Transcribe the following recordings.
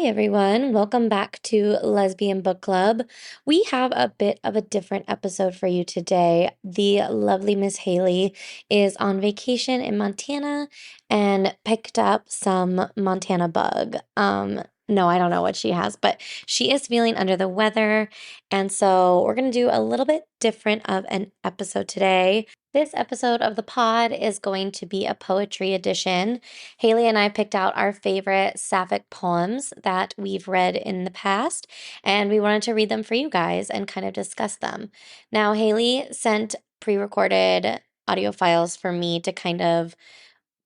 everyone. Welcome back to Lesbian Book Club. We have a bit of a different episode for you today. The lovely Miss Haylie is on vacation in Montana and picked up some Montana bug. No, I don't know what she has, but she is feeling under the weather. And so we're going to do a little bit different of an episode today. This episode of the pod is going to be a poetry edition. Haylie and I picked out our favorite Sapphic poems that we've read in the past, and we wanted to read them for you guys and kind of discuss them. Now, Haylie sent pre recorded audio files for me to kind of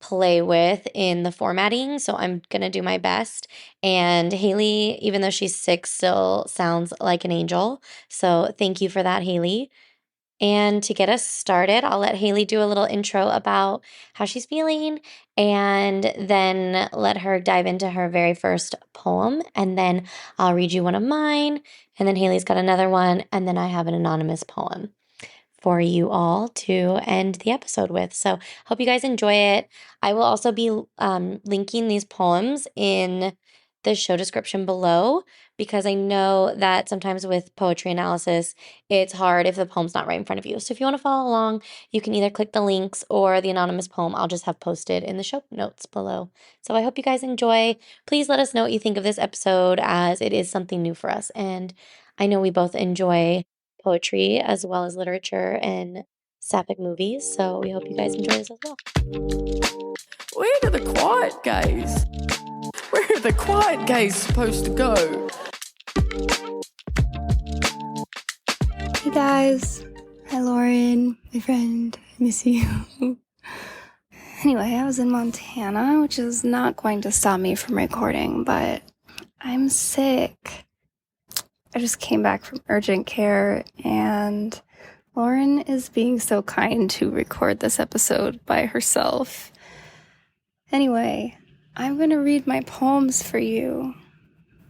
play with in the formatting, so I'm gonna do my best. And Haylie, even though she's sick, still sounds like an angel. So thank you for that, Haylie. And to get us started, I'll let Haylie do a little intro about how she's feeling and then let her dive into her very first poem. And then I'll read you one of mine. And then Haley's got another one. And then I have an anonymous poem for you all to end the episode with. So hope you guys enjoy it. I will also be linking these poems in the show description below because I know that sometimes with poetry analysis, it's hard if the poem's not right in front of you. So if you want to follow along, you can either click the links or the anonymous poem I'll just have posted in the show notes below. So I hope you guys enjoy. Please let us know what you think of this episode as it is something new for us. And I know we both enjoy poetry as well as literature and sapphic movies. So we hope you guys enjoy this as well. Where are the quiet gays? Where are the quiet gays supposed to go? Hey guys. Hi Lauren, my friend. I miss you. Anyway, I was in Montana, which is not going to stop me from recording, but I'm sick. I just came back from urgent care, and Lauren is being so kind to record this episode by herself. Anyway, I'm going to read my poems for you.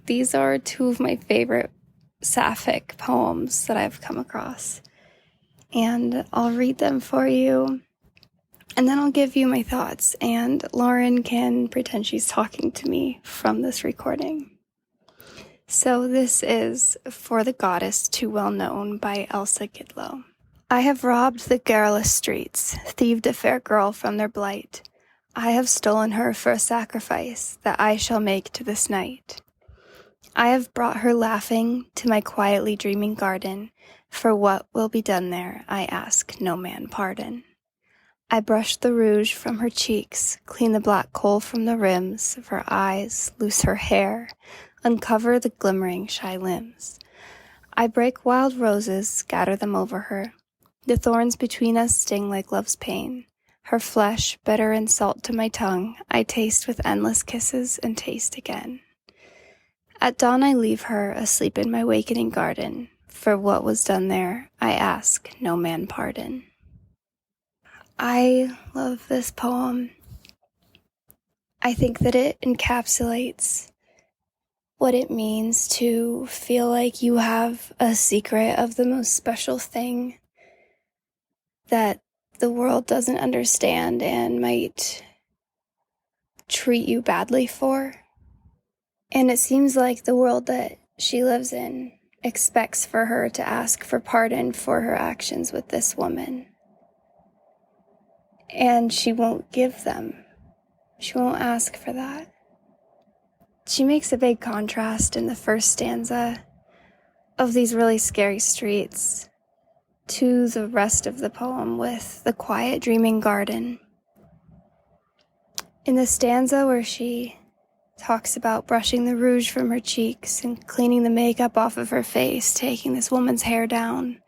These are two of my favorite Sapphic poems that I've come across. And I'll read them for you, and then I'll give you my thoughts, and Lauren can pretend she's talking to me from this recording. So this is For the Goddess Too Well Known by Elsa Gidlow. I have robbed the garrulous streets, thieved a fair girl from their blight. I have stolen her for a sacrifice that I shall make to this night. I have brought her laughing to my quietly dreaming garden. For what will be done there, I ask no man pardon. I brush the rouge from her cheeks, clean the black coal from the rims of her eyes, loose her hair, uncover the glimmering shy limbs. I break wild roses, scatter them over her. The thorns between us sting like love's pain. Her flesh, bitter and salt to my tongue, I taste with endless kisses and taste again. At dawn I leave her, asleep in my wakening garden. For what was done there, I ask no man pardon. I love this poem. I think that it encapsulates what it means to feel like you have a secret of the most special thing that the world doesn't understand and might treat you badly for. And it seems like the world that she lives in expects for her to ask for pardon for her actions with this woman. And she won't give them. She won't ask for that. She makes a big contrast in the first stanza of these really scary streets to the rest of the poem with the quiet dreaming garden. In the stanza where she talks about brushing the rouge from her cheeks and cleaning the makeup off of her face, taking this woman's hair down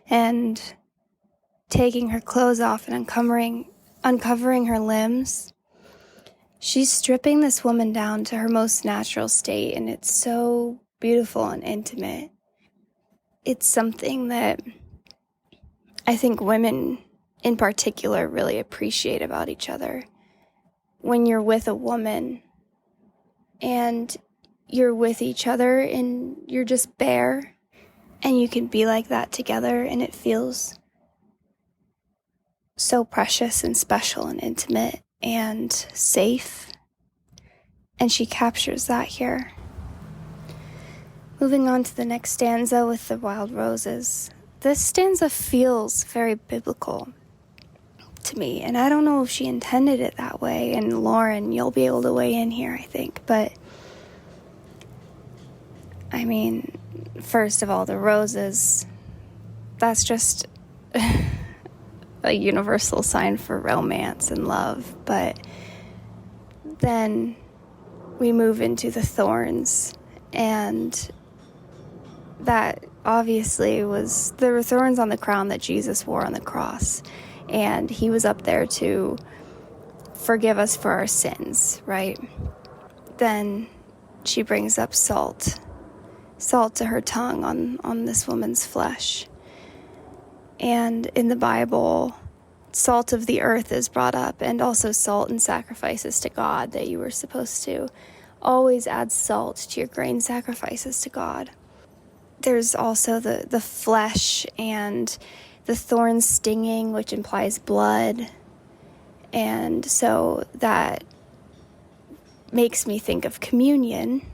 and taking her clothes off and uncovering her limbs, she's stripping this woman down to her most natural state, and it's so beautiful and intimate. It's something that I think women in particular really appreciate about each other. When you're with a woman and you're with each other and you're just bare and you can be like that together, and it feels so precious and special and intimate and safe. And she captures that here. Moving on to the next stanza with the wild roses. This stanza feels very biblical to me, and I don't know if she intended it that way. And Lauren, you'll be able to weigh in here, I think. But, I mean, first of all, the roses, that's just a universal sign for romance and love. But then we move into the thorns, and that obviously was, there were thorns on the crown that Jesus wore on the cross, and he was up there to forgive us for our sins, right? Then she brings up salt to her tongue on this woman's flesh. And in the Bible, salt of the earth is brought up, and also salt and sacrifices to God, that you were supposed to always add salt to your grain sacrifices to God. There's also the flesh and the thorns stinging, which implies blood. And so that makes me think of communion,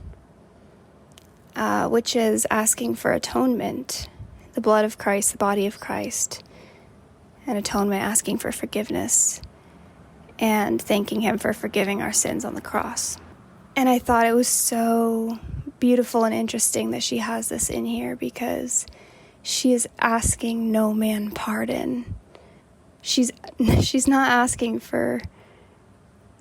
which is asking for atonement, the blood of Christ, the body of Christ, and atonement, asking for forgiveness and thanking him for forgiving our sins on the cross. And I thought it was so beautiful and interesting that she has this in here, because she is asking no man pardon. She's not asking for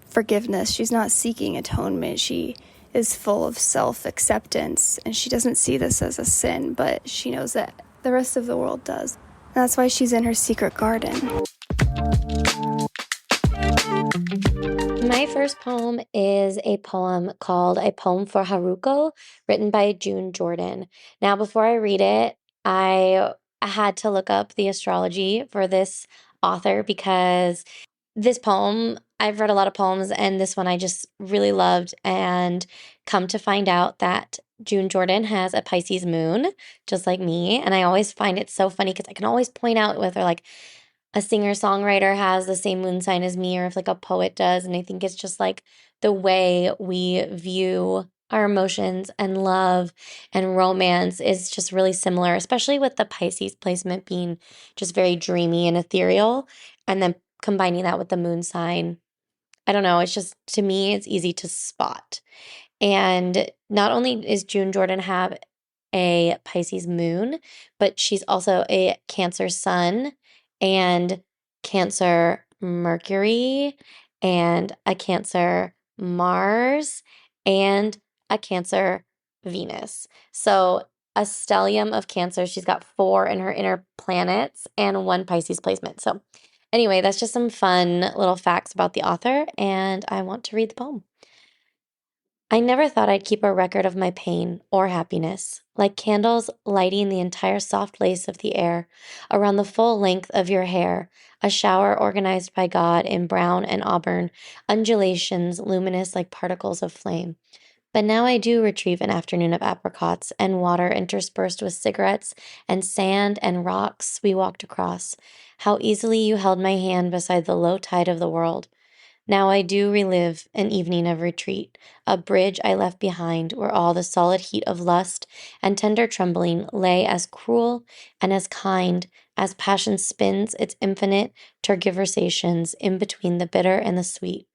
forgiveness. She's not seeking atonement. She is full of self-acceptance, and she doesn't see this as a sin, but she knows that the rest of the world does. And that's why she's in her secret garden. My first poem is a poem called A Poem for Haruko, written by June Jordan. Now, before I read it, I had to look up the astrology for this author, because this poem, I've read a lot of poems, and this one I just really loved, and come to find out that June Jordan has a Pisces moon, just like me. And I always find it so funny, because I can always point out whether like a singer-songwriter has the same moon sign as me, or if like a poet does. And I think it's just like the way we view our emotions and love and romance is just really similar, especially with the Pisces placement being just very dreamy and ethereal. And then combining that with the moon sign, I don't know, it's just, to me, it's easy to spot. And not only is June Jordan have a Pisces moon, but she's also a Cancer sun and Cancer Mercury and a Cancer Mars and a Cancer Venus. So a stellium of Cancer. She's got 4 in her inner planets and 1 Pisces placement. So anyway, that's just some fun little facts about the author, and I want to read the poem. I never thought I'd keep a record of my pain or happiness, like candles lighting the entire soft lace of the air around the full length of your hair, a shower organized by God in brown and auburn, undulations luminous like particles of flame. But now I do retrieve an afternoon of apricots and water interspersed with cigarettes and sand and rocks we walked across. How easily you held my hand beside the low tide of the world. Now I do relive an evening of retreat, a bridge I left behind where all the solid heat of lust and tender trembling lay as cruel and as kind as passion spins its infinite tergiversations in between the bitter and the sweet.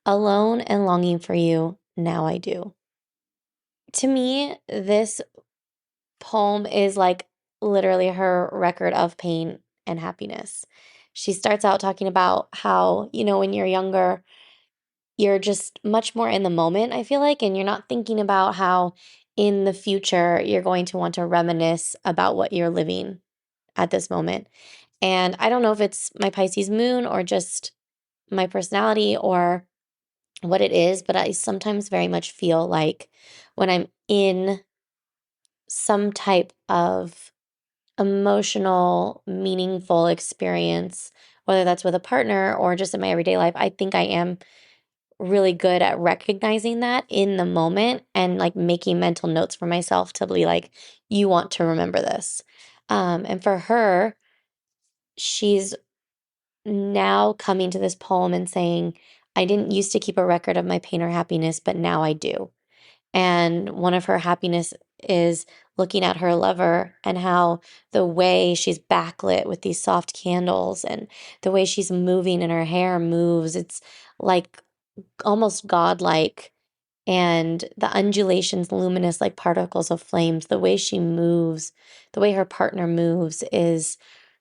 Alone and longing for you, now I do. To me, this poem is like literally her record of pain and happiness. She starts out talking about how, when you're younger, you're just much more in the moment, I feel like, and you're not thinking about how in the future you're going to want to reminisce about what you're living at this moment. And I don't know if it's my Pisces moon or just my personality or what it is, but I sometimes very much feel like when I'm in some type of emotional, meaningful experience, whether that's with a partner or just in my everyday life, I think I am really good at recognizing that in the moment and like making mental notes for myself to be like, you want to remember this. And for her, she's now coming to this poem and saying, I didn't used to keep a record of my pain or happiness, but now I do. And one of her happiness is looking at her lover and how the way she's backlit with these soft candles and the way she's moving and her hair moves, it's like almost godlike. And the undulations, luminous like particles of flames, the way she moves, the way her partner moves is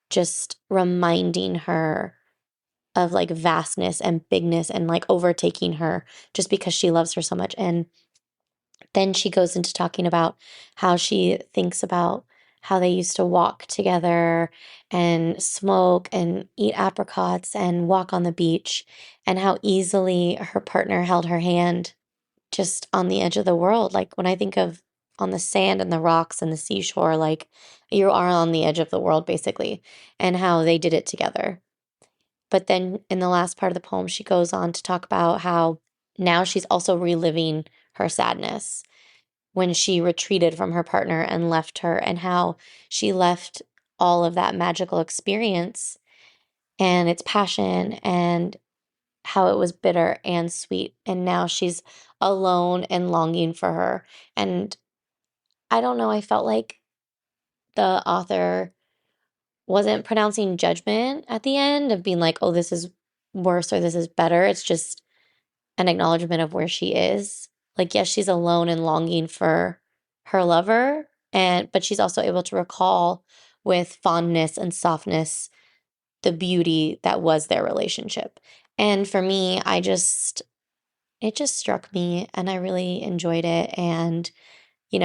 just reminding her of like vastness and bigness and like overtaking her just because she loves her so much. And then she goes into talking about how she thinks about how they used to walk together and smoke and eat apricots and walk on the beach, and how easily her partner held her hand just on the edge of the world. Like when I think of on the sand and the rocks and the seashore, like you are on the edge of the world basically, and how they did it together. But then in the last part of the poem, she goes on to talk about how now she's also reliving her sadness when she retreated from her partner and left her, and how she left all of that magical experience and its passion, and how it was bitter and sweet. And now she's alone and longing for her. And I don't know, I felt like the author wasn't pronouncing judgment at the end of being like, oh, this is worse or this is better. It's just an acknowledgement of where she is. Like, yes, she's alone and longing for her lover, and but she's also able to recall with fondness and softness the beauty that was their relationship. And for me, it just struck me and I really enjoyed it. And,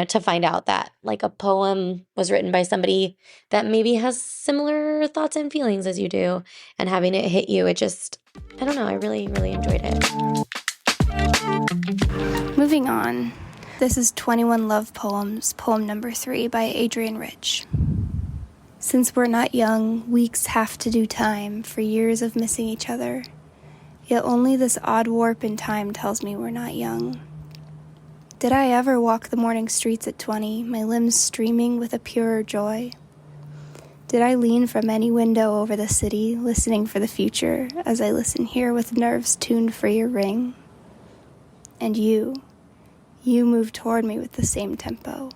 to find out that like a poem was written by somebody that maybe has similar thoughts and feelings as you do, and having it hit you, I don't know, I really, really enjoyed it. Moving on. This is 21 Love Poems, poem number 3 by Adrienne Rich. Since we're not young, weeks have to do time for years of missing each other. Yet only this odd warp in time tells me we're not young. Did I ever walk the morning streets at 20, my limbs streaming with a purer joy? Did I lean from any window over the city, listening for the future, as I listen here with nerves tuned for your ring? And you move toward me with the same tempo.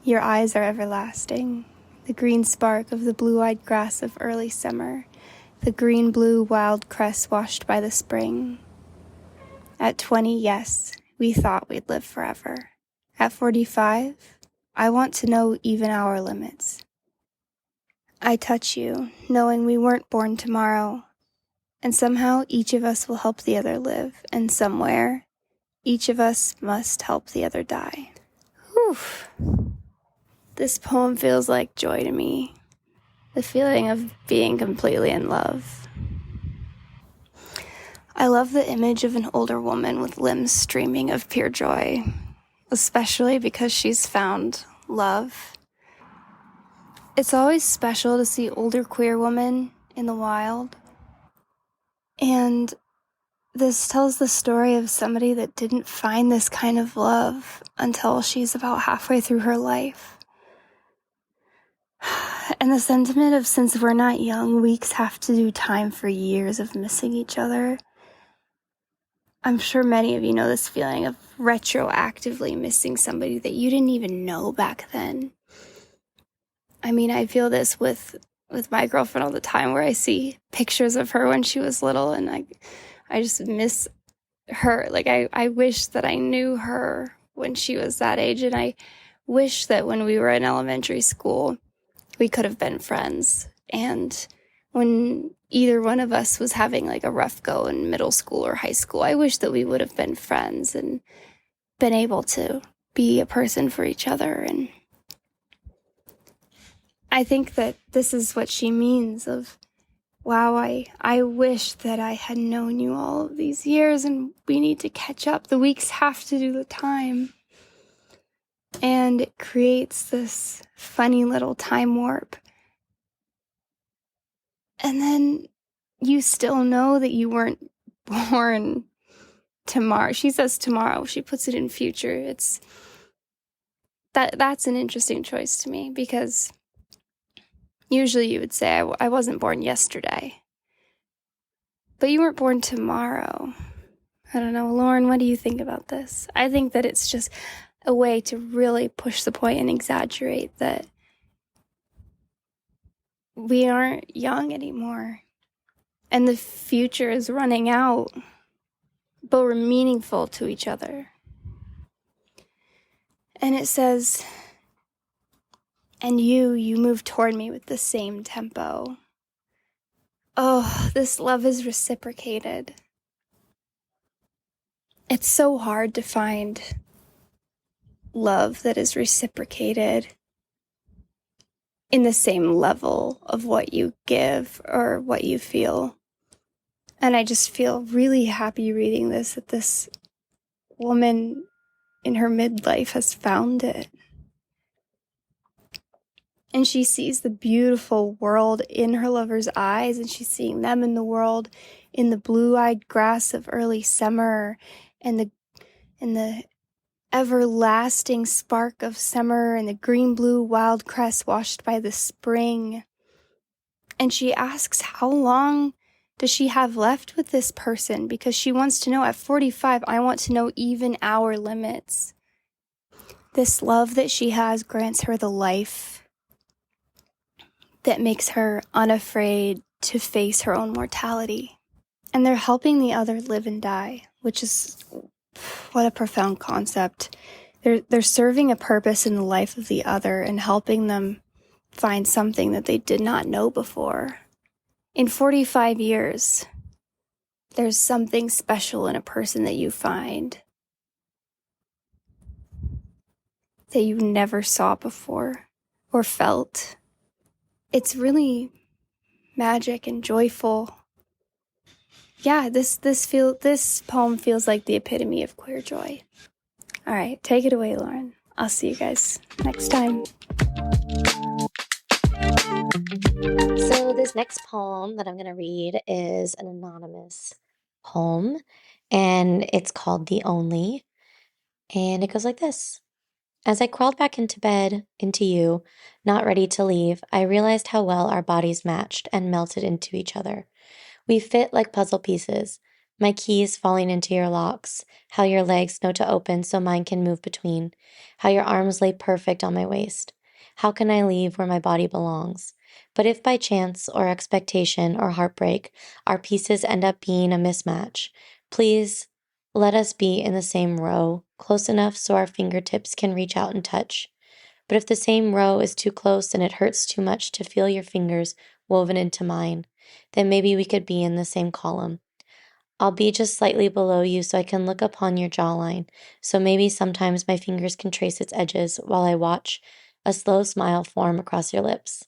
Your eyes are everlasting, the green spark of the blue-eyed grass of early summer, the green-blue wild cress washed by the spring. At 20, yes, we thought we'd live forever. At 45, I want to know even our limits. I touch you, knowing we weren't born tomorrow, and somehow each of us will help the other live, and somewhere, each of us must help the other die. Whew. This poem feels like joy to me. The feeling of being completely in love. I love the image of an older woman with limbs streaming of pure joy, especially because she's found love. It's always special to see older queer women in the wild. And this tells the story of somebody that didn't find this kind of love until she's about halfway through her life. And the sentiment of since we're not young, weeks have to do time for years of missing each other. I'm sure many of you know this feeling of retroactively missing somebody that you didn't even know back then. I mean, I feel this with my girlfriend all the time, where I see pictures of her when she was little, and I just miss her. Like, I wish that I knew her when she was that age, and I wish that when we were in elementary school, we could have been friends. And when either one of us was having like a rough go in middle school or high school, I wish that we would have been friends and been able to be a person for each other. And I think that this is what she means of, wow, I wish that I had known you all of these years, and we need to catch up. The weeks have to do the time. And it creates this funny little time warp. And then you still know that you weren't born tomorrow. She says tomorrow. She puts it in future. That's an interesting choice to me, because usually you would say, I wasn't born yesterday. But you weren't born tomorrow. I don't know. Lauren, what do you think about this? I think that it's just a way to really push the point and exaggerate that we aren't young anymore and the future is running out, but we're meaningful to each other. And it says, and you move toward me with the same tempo. Oh, this love is reciprocated. It's so hard to find love that is reciprocated in the same level of what you give or what you feel. And I just feel really happy reading this, that this woman in her midlife has found it. And she sees the beautiful world in her lover's eyes, and she's seeing them in the world in the blue-eyed grass of early summer and the everlasting spark of summer and the green-blue wild cress washed by the spring. And she asks, how long does she have left with this person? Because she wants to know, at 45, I want to know even our limits. This love that she has grants her the life that makes her unafraid to face her own mortality. And they're helping the other live and die, which is what a profound concept. They're serving a purpose in the life of the other and helping them find something that they did not know before. In 45 years, there's something special in a person that you find that you never saw before or felt. It's really magic and joyful. Yeah, this poem feels like the epitome of queer joy. All right, take it away, Lauren. I'll see you guys next time. So this next poem that I'm going to read is an anonymous poem, and it's called The Only, and it goes like this. As I crawled back into bed, into you, not ready to leave, I realized how well our bodies matched and melted into each other. We fit like puzzle pieces, my keys falling into your locks, how your legs know to open so mine can move between, how your arms lay perfect on my waist. How can I leave where my body belongs? But if by chance or expectation or heartbreak our pieces end up being a mismatch, please let us be in the same row, close enough so our fingertips can reach out and touch. But if the same row is too close and it hurts too much to feel your fingers woven into mine, then maybe we could be in the same column. I'll be just slightly below you so I can look upon your jawline, so maybe sometimes my fingers can trace its edges while I watch a slow smile form across your lips.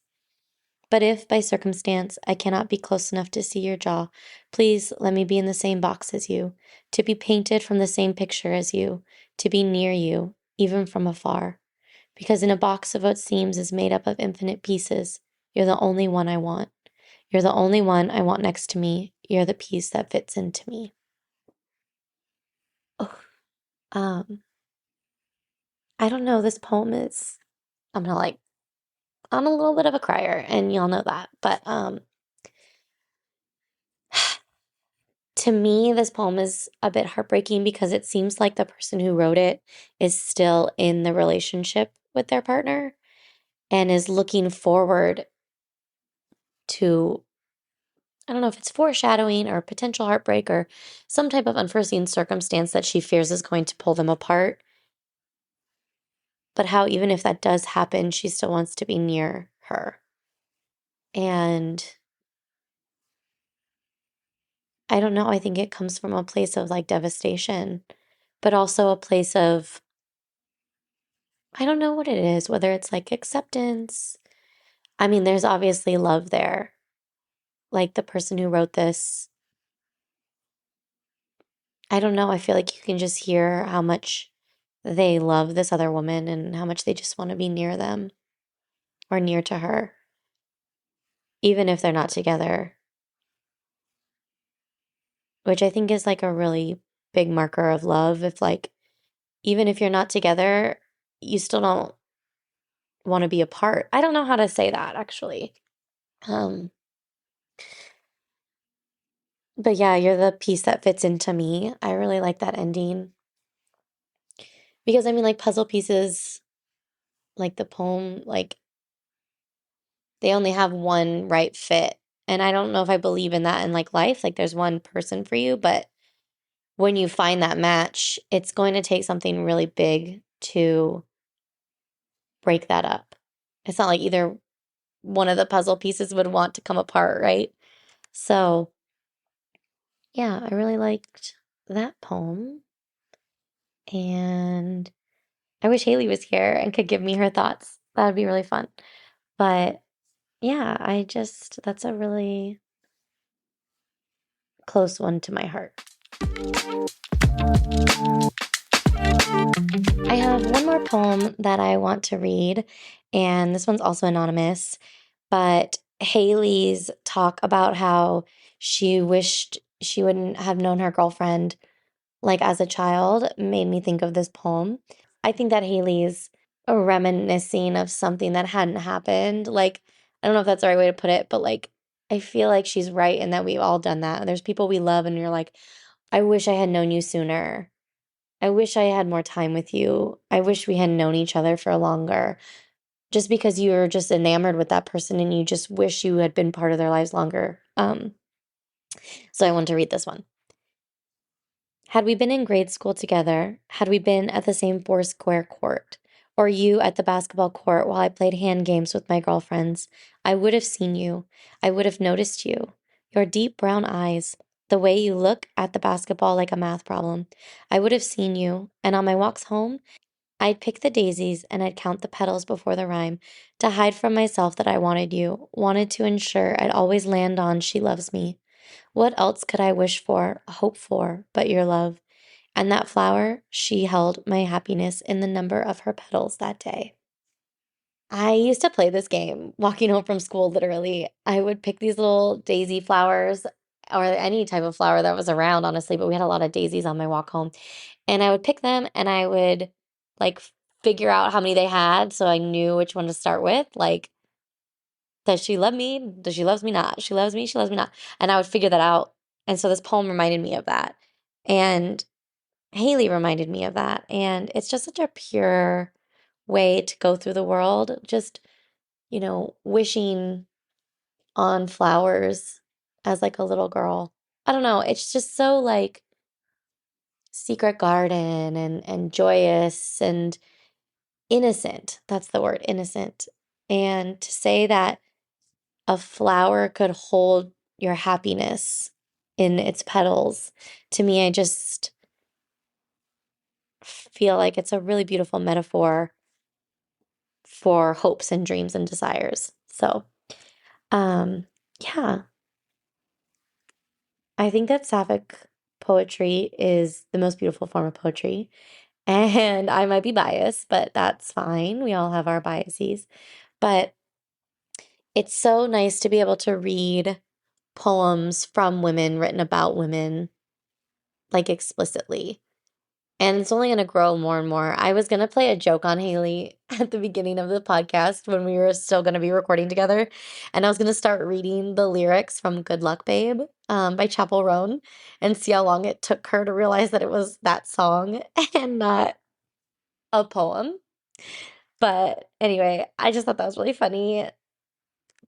But if, by circumstance, I cannot be close enough to see your jaw, please let me be in the same box as you, to be painted from the same picture as you, to be near you, even from afar. Because in a box of what seems is made up of infinite pieces, you're the only one I want. You're the only one I want next to me. You're the piece that fits into me. Oh, I don't know. This poem is, I'm a little bit of a crier, and y'all know that. But to me, this poem is a bit heartbreaking because it seems like the person who wrote it is still in the relationship with their partner and is looking forward to, I don't know if it's foreshadowing or potential heartbreak or some type of unforeseen circumstance that she fears is going to pull them apart. But how, even if that does happen, she still wants to be near her. And I don't know, I think it comes from a place of like devastation, but also a place of, I don't know what it is, whether it's like acceptance. I mean, there's obviously love there. Like the person who wrote this, I don't know, I feel like you can just hear how much they love this other woman and how much they just want to be near them or near to her, even if they're not together, which I think is like a really big marker of love. If like, even if you're not together, you still don't want to be apart. I don't know how to say that actually. Um, but yeah, you're the piece that fits into me. I really like that ending. Because I mean, like puzzle pieces, like the poem, like they only have one right fit. And I don't know if I believe in that in like life. Like there's one person for you, but when you find that match, it's going to take something really big to break that up. It's not like either one of the puzzle pieces would want to come apart, right? So, yeah, I really liked that poem. And I wish Haylie was here and could give me her thoughts. That would be really fun. But yeah, that's a really close one to my heart. I have one more poem that I want to read, and this one's also anonymous. But Haley's talk about how she wished she wouldn't have known her girlfriend like as a child made me think of this poem. I think that Haley's reminiscing of something that hadn't happened. Like, I don't know if that's the right way to put it, but like, I feel like she's right in that we've all done that. There's people we love, and you're like, I wish I had known you sooner. I wish I had more time with you. I wish we had known each other for longer. Just because you're just enamored with that person and you just wish you had been part of their lives longer. So I want to read this one. Had we been in grade school together, had we been at the same four-square court, or you at the basketball court while I played hand games with my girlfriends, I would have seen you. I would have noticed you. Your deep brown eyes, the way you look at the basketball like a math problem. I would have seen you, and on my walks home, I'd pick the daisies and I'd count the petals before the rhyme to hide from myself that I wanted you, wanted to ensure I'd always land on she loves me. What else could I wish for, hope for, but your love? And that flower, she held my happiness in the number of her petals that day. I used to play this game walking home from school, literally. I would pick these little daisy flowers or any type of flower that was around, honestly, but we had a lot of daisies on my walk home. And I would pick them and I would like figure out how many they had so I knew which one to start with. Like, does she love me? Does she loves me not? She loves me, she loves me not. And I would figure that out. And so this poem reminded me of that. And Haylie reminded me of that. And it's just such a pure way to go through the world. Just, wishing on flowers as like a little girl. I don't know. It's just so like secret garden and joyous and innocent. That's the word, innocent. And to say that a flower could hold your happiness in its petals, to me, I just feel like it's a really beautiful metaphor for hopes and dreams and desires. So, yeah, I think that Sapphic poetry is the most beautiful form of poetry. And I might be biased, but that's fine. We all have our biases. But it's so nice to be able to read poems from women written about women, like explicitly. And it's only going to grow more and more. I was going to play a joke on Haylie at the beginning of the podcast when we were still going to be recording together. And I was going to start reading the lyrics from Good Luck Babe by Chapel Roan and see how long it took her to realize that it was that song and not a poem. But anyway, I just thought that was really funny.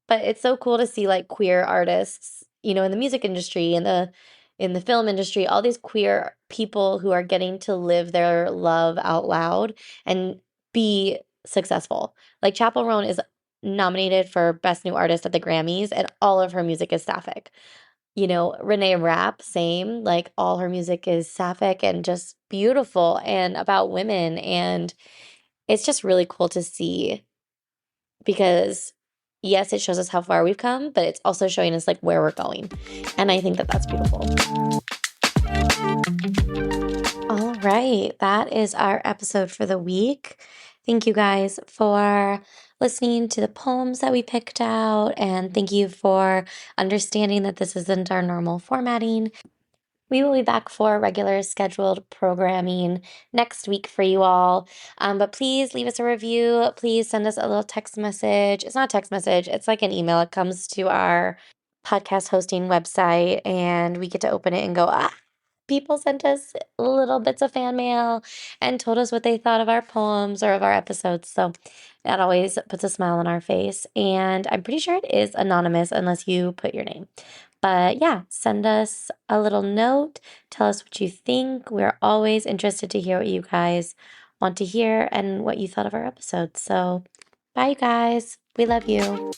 But it's so cool to see like queer artists, in the music industry, in the film industry, all these queer people who are getting to live their love out loud and be successful. Like Chapel Roan is nominated for Best New Artist at the Grammys, and all of her music is sapphic. Renee Rapp, same. Like all her music is sapphic and just beautiful and about women. And it's just really cool to see because yes, it shows us how far we've come, but it's also showing us like where we're going. And I think that that's beautiful. All right, that is our episode for the week. Thank you guys for listening to the poems that we picked out, and thank you for understanding that this isn't our normal formatting. We will be back for regular scheduled programming next week for you all. But please leave us a review. Please send us a little text message. It's not a text message, it's like an email. It comes to our podcast hosting website, and we get to open it and go, people sent us little bits of fan mail and told us what they thought of our poems or of our episodes. So that always puts a smile on our face. And I'm pretty sure it is anonymous unless you put your name. But yeah, send us a little note. Tell us what you think. We're always interested to hear what you guys want to hear and what you thought of our episodes. So bye, you guys. We love you.